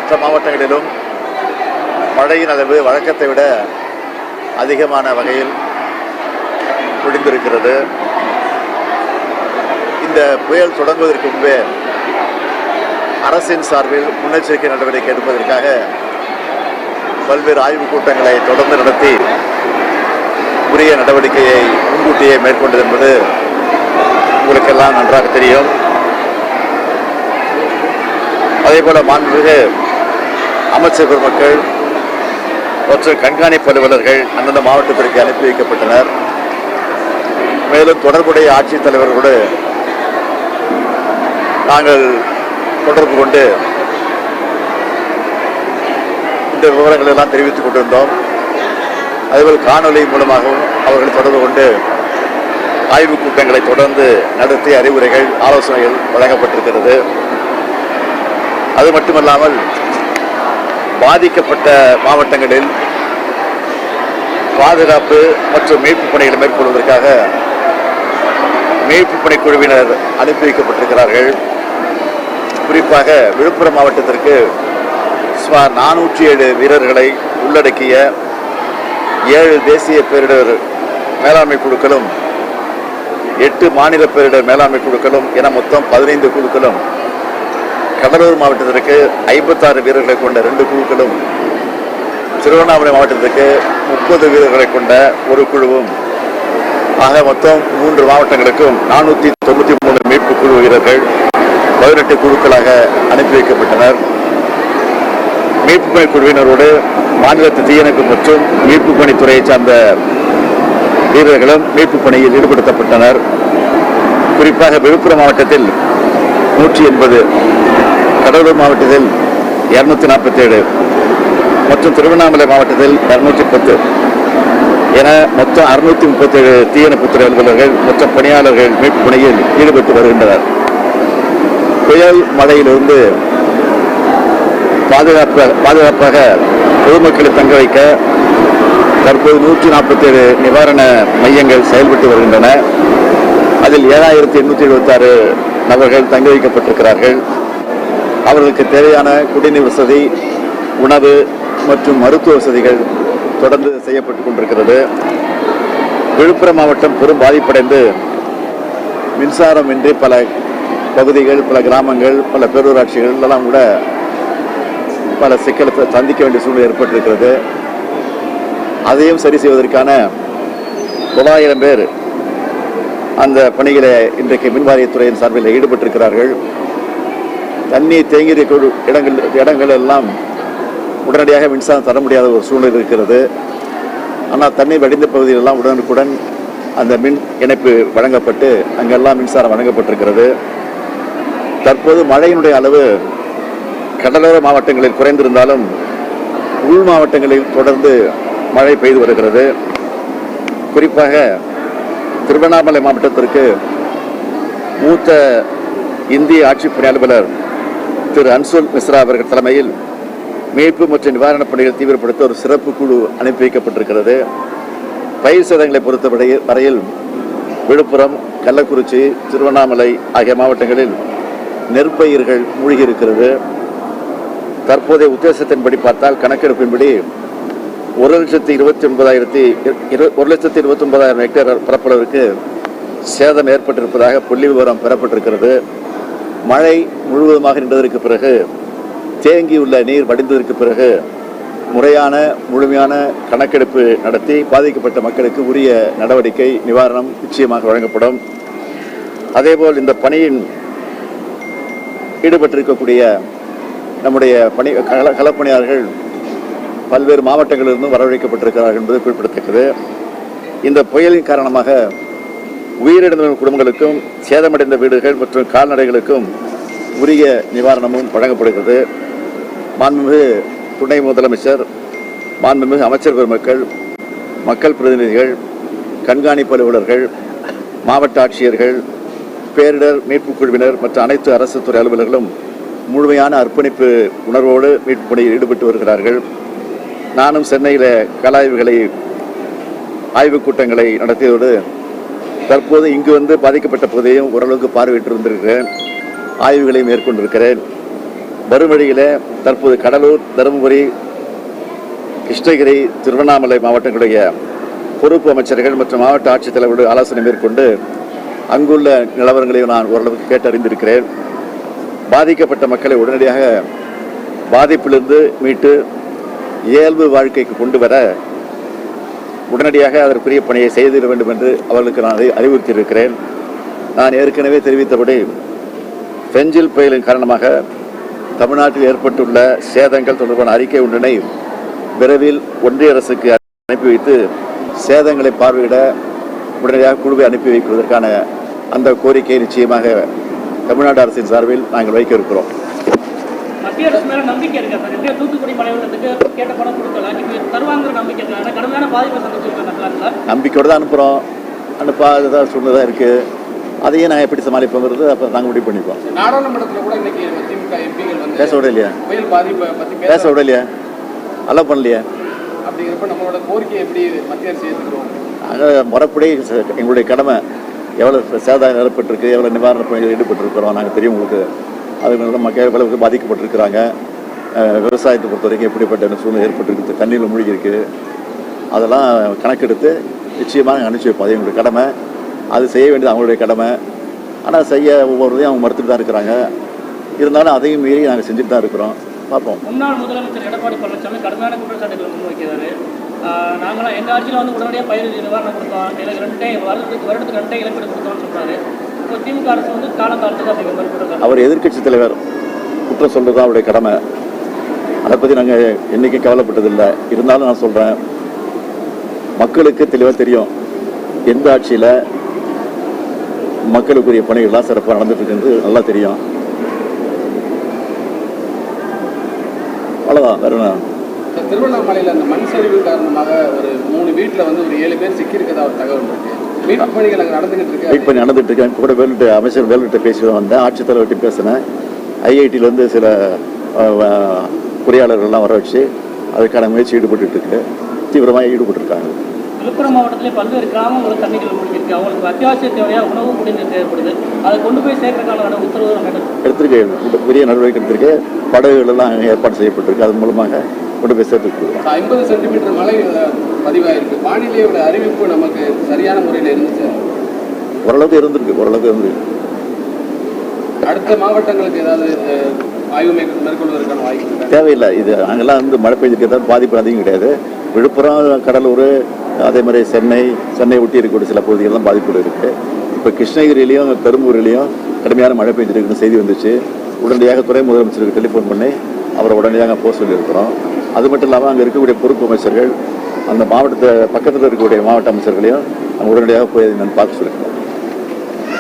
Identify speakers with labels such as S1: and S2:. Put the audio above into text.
S1: மற்ற மாவட்டங்களிலும் மழையின் அளவு வழக்கத்தை விட அதிகமான வகையில் முடிந்திருக்கிறது. இந்த புயல் தொடங்குவதற்கு முன்பே அரசின் சார்பில் முன்னெச்சரிக்கை நடவடிக்கை எடுப்பதற்காக பல்வேறு ஆய்வுக் கூட்டங்களை தொடர்ந்து நடத்தி உரிய நடவடிக்கையை முன்கூட்டியே மேற்கொண்டது என்பது உங்களுக்கெல்லாம் நன்றாக தெரியும். அதேபோல மாண்புமிகு அமைச்சர் பெருமக்கள் மற்றும் கண்காணிப்பு அலுவலர்கள் அந்தந்த மாவட்டத்திற்கு அனுப்பி வைக்கப்பட்டனர். மேலும் தொடர்புடைய ஆட்சித்தலைவர்களோடு நாங்கள் தொடர்பு கொண்டு இந்த விவரங்கள் எல்லாம் தெரிவித்துக் கொண்டிருந்தோம். அதேபோல் காணொலி மூலமாகவும் அவர்கள் தொடர்பு கொண்டு ஆய்வுக் கூட்டங்களை தொடர்ந்து நடத்தி அறிவுரைகள் ஆலோசனைகள் வழங்கப்பட்டிருக்கிறது. அது மட்டுமல்லாமல் பாதிக்கப்பட்ட மாவட்டங்களில் பாதுகாப்பு மற்றும் மீட்பு பணிகளை மேற்கொள்வதற்காக மீட்பு பணி குழுவினர் அனுப்பி வைக்கப்பட்டிருக்கிறார்கள். குறிப்பாக விழுப்புரம் மாவட்டத்திற்கு சுமார் 407 வீரர்களை உள்ளடக்கிய 7 தேசிய பேரிடர் மேலாண்மை குழுக்களும் 8 மாநில பேரிடர் மேலாண்மை குழுக்களும் என மொத்தம் 15 குழுக்களும், கடலூர் மாவட்டத்திற்கு 56 வீரர்களை கொண்ட 2 குழுக்களும், திருவண்ணாமலை மாவட்டத்திற்கு 30 வீரர்களை கொண்ட ஒரு குழுவும் ஆக மொத்தம் 3 மாவட்டங்களுக்கும் 493 மீட்பு குழு வீரர்கள் 18 குழுக்களாக அனுப்பி வைக்கப்பட்டனர். மீட்பு பணி குழுவினரோடு மாநில தீயணைப்பு மற்றும் மீட்பு பணித்துறையை சார்ந்த வீரர்களும் மீட்பு பணியில் ஈடுபடுத்தப்பட்டனர். குறிப்பாக விழுப்புரம் மாவட்டத்தில் 180, கடலூர் மாவட்டத்தில் 247 மற்றும் திருவண்ணாமலை மாவட்டத்தில் 210 என மொத்தம் 637 தீயணைப்புத்துறை அலுவலர்கள் மற்றும் பணியாளர்கள் மீட்பு பணியில் ஈடுபட்டு வருகின்றனர். புயல் மழையிலிருந்து பாதுகாப்பாக பொதுமக்களை தங்க வைக்க தற்போது 147 நிவாரண மையங்கள் செயல்பட்டு வருகின்றன. அதில் 7876 நபர்கள் தங்க வைக்கப்பட்டிருக்கிறார்கள். அவர்களுக்கு தேவையான குடிநீர் வசதி, உணவு மற்றும் மருத்துவ வசதிகள் தொடர்ந்து செய்யப்பட்டுக் கொண்டிருக்கிறது. விழுப்புரம் மாவட்டம் பெரும் பாதிப்படைந்து மின்சாரம் இன்றி பல பகுதிகள், பல கிராமங்கள், பல பேரூராட்சிகள் எல்லாம் கூட பல சிக்கலை சந்திக்க வேண்டிய சூழ்நிலை ஏற்பட்டிருக்கிறது. அதையும் சரி செய்வதற்கான 900 பேர் அந்த பணிகளை இன்றைக்கு மின்வாரியத்துறையின் சார்பில் ஈடுபட்டிருக்கிறார்கள். தண்ணீர் தேங்கிய இடங்கள் எல்லாம் உடனடியாக மின்சாரம் தர முடியாத ஒரு சூழ்நிலை இருக்கிறது. ஆனால் தண்ணீர் வடிந்த பகுதிகளெல்லாம் உடனுக்குடன் அந்த மின் இணைப்பு வழங்கப்பட்டு அங்கெல்லாம் மின்சாரம் வழங்கப்பட்டிருக்கிறது. தற்போது மழையினுடைய அளவு கடலோர மாவட்டங்களில் குறைந்திருந்தாலும் உள் மாவட்டங்களில் தொடர்ந்து மழை பெய்து வருகிறது. குறிப்பாக திருவண்ணாமலை மாவட்டத்திற்கு மூத்த இந்திய ஆட்சிப்பணி அலுவலர் திரு அன்சுல் மிஸ்ரா அவர்கள் தலைமையில் மீட்பு மற்றும் நிவாரணப் பணிகள் தீவிரப்படுத்த ஒரு சிறப்பு குழு அனுப்பி வைக்கப்பட்டிருக்கிறது. பயிர் சேதங்களை பொறுத்த வரையில் விழுப்புரம், கள்ளக்குறிச்சி, திருவண்ணாமலை ஆகிய மாவட்டங்களில் நெற்பயிர்கள் மூழ்கி இருக்கிறது. தற்போதைய உத்தேசத்தின்படி பார்த்தால், கணக்கெடுப்பின்படி 1,29,000 ஹெக்டேர் பரப்பளவிற்கு சேதம் ஏற்பட்டிருப்பதாக புள்ளி விவரம் பெறப்பட்டிருக்கிறது. மழை முழுவதுமாக நின்றதற்கு பிறகு, தேங்கியுள்ள நீர் வடிந்ததற்கு பிறகு முழுமையான கணக்கெடுப்பு நடத்தி பாதிக்கப்பட்ட மக்களுக்கு உரிய நடவடிக்கை, நிவாரணம் நிச்சயமாக வழங்கப்படும். அதேபோல் இந்த பணியின் ஈடுபட்டிருக்கக்கூடிய நம்முடைய களப்பணியாளர்கள் பல்வேறு மாவட்டங்களிலிருந்து வரவழைக்கப்பட்டிருக்கிறார்கள் என்பது குறிப்பிடத்தக்கது. இந்த புயலின் காரணமாக உயிரிழந்த குடும்பங்களுக்கும் சேதமடைந்த வீடுகள் மற்றும் கால்நடைகளுக்கும் உரிய நிவாரணமும் வழங்கப்படுகிறது. மாண்புமிகு துணை முதலமைச்சர், மாண்புமிகு அமைச்சர் பெருமக்கள், மக்கள் பிரதிநிதிகள், கண்காணிப்பு அலுவலர்கள், மாவட்ட ஆட்சியர்கள், பேரிடர் மீட்பு குழுவினர் மற்றும் அனைத்து அரசு துறை அலுவலர்களும் முழுமையான அர்ப்பணிப்பு உணர்வோடு மீட்பு பணியில் ஈடுபட்டு வருகிறார்கள். நானும் சென்னையில் ஆய்வுக் கூட்டங்களை நடத்தியதோடு தற்போது இங்கு பாதிக்கப்பட்ட பகுதியையும் ஓரளவுக்கு பார்வையிட்டு வந்திருக்கிறேன். ஆய்வுகளை மேற்கொண்டிருக்கிறேன். வரும் வழியிலே தற்போது கடலூர், தருமபுரி, கிருஷ்ணகிரி, திருவண்ணாமலை மாவட்டங்களுடைய பொறுப்பு அமைச்சர்கள் மற்றும் மாவட்ட ஆட்சித்தலைவர்களோடு ஆலோசனை மேற்கொண்டு அங்குள்ள நிலவரங்களையும் நான் ஓரளவுக்கு கேட்டறிந்திருக்கிறேன். பாதிக்கப்பட்ட மக்களை உடனடியாக பாதிப்பிலிருந்து மீட்டு இயல்பு வாழ்க்கைக்கு கொண்டு வர உடனடியாக அதற்குரிய பணியை செய்திட வேண்டும் என்று அவர்களுக்கு நான் அறிவுறுத்தியிருக்கிறேன். நான் ஏற்கனவே தெரிவித்தபடி பெஞ்சில் புயலின் காரணமாக தமிழ்நாட்டில் ஏற்பட்டுள்ள சேதங்கள் தொடர்பான அறிக்கை ஒன்றினை விரைவில் ஒன்றிய அரசுக்கு அனுப்பி வைத்து சேதங்களை பார்வையிட உடனடியாக குழுவை அனுப்பி வைப்பதற்கான அந்த கோரிக்கையை நிச்சயமாக தமிழ்நாடு அரசின் சார்பில் நாங்கள் வைக்க இருக்கிறோம்.
S2: மத்திய அரசு மேல நம்பிக்கை இருக்கா சார்? தூத்துக்குடி மழை வெள்ளத்துக்கு கேட்ட பணம் கொடுக்கல, தருவாங்கிற நம்பிக்கை இருக்கா? கடுமையான பாதிப்பை சந்திச்சிருக்காங்க.
S1: நம்பிக்கையோடு தான் அனுப்புகிறோம். அனுப்பாதான் சூழ்நிலை இருக்குது. அதையும் நாங்கள் எப்படி சமாளிப்போங்கிறது அப்போ நாங்கள் முடிவு பண்ணிப்போம்.
S3: நாடாளுமன்றத்தில் கூட இன்னைக்கு திமுக எம்பிகள் வந்து
S1: பேச விட இல்லையா?
S3: புயல் பாதிப்பை பற்றி
S1: பேச விட இல்லையா? அலோவ் பண்ணலையா?
S3: அப்படிங்கிறப்ப நம்மளோட கோரிக்கை எப்படி மத்திய அரசு ஏற்றுக்கிறோம்?
S1: நாங்கள் முறைப்படி எங்களுடைய கடமை எவ்வளோ சேதாரம் ஏற்பட்டிருக்கு, எவ்வளோ நிவாரண பணிகள் ஈடுபட்டிருக்கிறோம் நாங்கள் தெரியும் உங்களுக்கு. அது மக்கள் எவ்வளவுக்கு பாதிக்கப்பட்டிருக்கிறாங்க, விவசாயத்தை பொறுத்த வரைக்கும் எப்படிப்பட்ட சூழ்நிலை ஏற்பட்டிருக்கு, தண்ணீரில் மூழ்கி இருக்குது, அதெல்லாம் கணக்கெடுத்து நிச்சயமாக அனுப்பிச்சி வைப்போம். அது எங்களுடைய கடமை. அது செய்ய வேண்டியது அவங்களுடைய கடமை. ஆனால் செய்ய ஒவ்வொருதையும் அவங்க மறுத்துட்டு தான் இருக்கிறாங்க. இருந்தாலும் அதையும் மீறி நாங்கள் செஞ்சுட்டு தான் இருக்கிறோம். பார்ப்போம்.
S2: முன்னாள் முதலமைச்சர் எடப்பாடி பழனிசாமி கடுமையான குற்றச்சாட்டுகளை முன்வைக்கிறாரு. நாங்களாம் எங்கள் ஆட்சியில் வந்து உடனடியாக பயிர் நிவாரணம் கொடுத்தோம், எனக்கு வருடத்துக்கு 2 டைம் இழப்பீடு கொடுத்தோம்னு சொல்கிறாரு. இப்போ திமுக அரசு வந்து காலங்காலத்துக்கு அப்படிங்கிற மாதிரி கொடுத்தாரு. அவர்
S1: எதிர்க்கட்சி தலைவர் குற்றம் சொல்கிறது தான் அவருடைய கடமை. அதை பற்றி நாங்கள் என்றைக்கும் கவலைப்பட்டதில்லை. இருந்தாலும் நான் சொல்கிறேன், மக்களுக்கு தெளிவாக தெரியும் எந்த ஆட்சியில் மக்களுக்குரிய பணிகள்லாம் சிறப்பாக நடந்துட்டு இருக்குன்னு நல்லா தெரியும். அவ்வளோதான். வேற என்ன?
S3: திருவண்ணாமலையில் அந்த மண் சரிவு காரணமாக ஒரு 3 வீட்டில் வந்து ஒரு 7 பேர் சிக்கியிருக்கதா ஒரு தகவல் இருக்கு. மீட்பு பணிகள் அங்கே நடந்துகிட்டு இருக்கு. மீட் பண்ணி
S1: நடந்துட்டு இருக்கேன். கூட அமைச்சர் வேலுகிட்ட பேசி வந்தேன், ஆட்சித்தலைவர்கிட்ட பேசினேன். ஐஐடியிலேருந்து சில பொறியாளர்கள்லாம் வர வச்சு அதுக்கான முயற்சி ஈடுபட்டு இருக்கு, தீவிரமாக ஈடுபட்டிருக்காங்க.
S2: விழுப்புரம் மாவட்டத்திலே பல்வேறு கிராமங்கள் தண்ணிகள் மூழ்கிருக்கு. அவங்களுக்கு அத்தியாவசிய தேவையாக உணவு குடிநீர் தேவைப்படுது. அதை கொண்டு போய் சேர்க்கறதுக்கான உத்தரவு
S1: எடுத்திருக்கேன். பெரிய நடவடிக்கை எடுத்திருக்கு. படகுகள் எல்லாம் ஏற்பாடு செய்யப்பட்டிருக்கு. அதன் மூலமாக கொண்டு போய் சேர்த்து
S3: 50 சென்டிமீட்டர் மழை பதிவாயிருக்கு. வானிலையோட அறிவிப்பு நமக்கு சரியான முறையில் இருந்துச்சு.
S1: ஓரளவுக்கு இருந்திருக்கு.
S3: அடுத்த மாவட்டங்களுக்கு ஏதாவது ஆய்வு மேற்கொள்வதற்கான வாய்ப்பு
S1: தேவையில்லை. இது அங்கெல்லாம் வந்து மழை பெய்ஞ்சிருக்கிறதால பாதிப்பு அதிகம் கிடையாது. விழுப்புரம், கடலூர், அதே மாதிரி சென்னை ஒட்டி இருக்கக்கூடிய சில பகுதிகள்லாம் பாதிப்பு இருக்குது. இப்போ கிருஷ்ணகிரியிலையும் தருமபுரியிலையும் கடுமையான மழை பெய்ஞ்சிருக்குன்னு செய்தி வந்துச்சு. உடனடியாக துணை முதலமைச்சருக்கு டெலிஃபோன் பண்ணி அவரை உடனடியாக போக சொல்லியிருக்கிறோம். அது மட்டும் இல்லாமல் அங்கே இருக்கக்கூடிய பொறுப்பு அமைச்சர்கள், அந்த மாவட்டத்தை பக்கத்தில் இருக்கக்கூடிய மாவட்ட அமைச்சர்களையும் உடனடியாக போய் நான் பார்க்க சொல்லியிருக்கோம்.